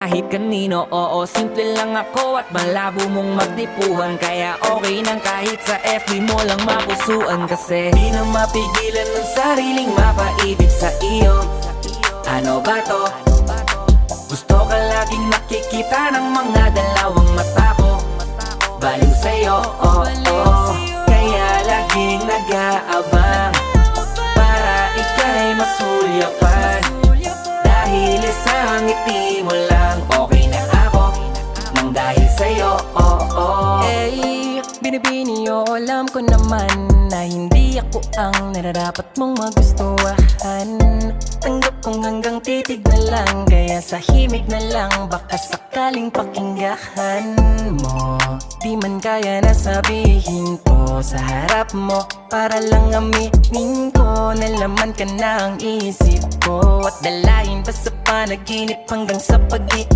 kahit kanino. Oo, simple lang ako at malabo mong magdipuhan, kaya okay nang kahit sa FB mo lang mapusuan. Kasi di na mapigilan ng sariling mapaibig sa iyo. Ano ba to? Gusto ka laging nakikita ng mga dalawang mata ko. Baliw sa'yo, oh, oh. Kaya laging nag-aabang para ika'y masulyapan. Dahil isang ngiti mo lang, okay na ako nang dahil sa'yo, oh, oh. Eh, binibini o alam ko naman na hindi ako ang nararapat mong magustuhan. Tanggap kong hanggang titig na lang, kaya sa himig na lang baka sakaling pakinggan mo. Di man kaya na sabihin ko sa harap mo, para lang aminin ko na laman ka na ang isip ko. At dalayin pa sa panaginip hanggang sa pag-ibig.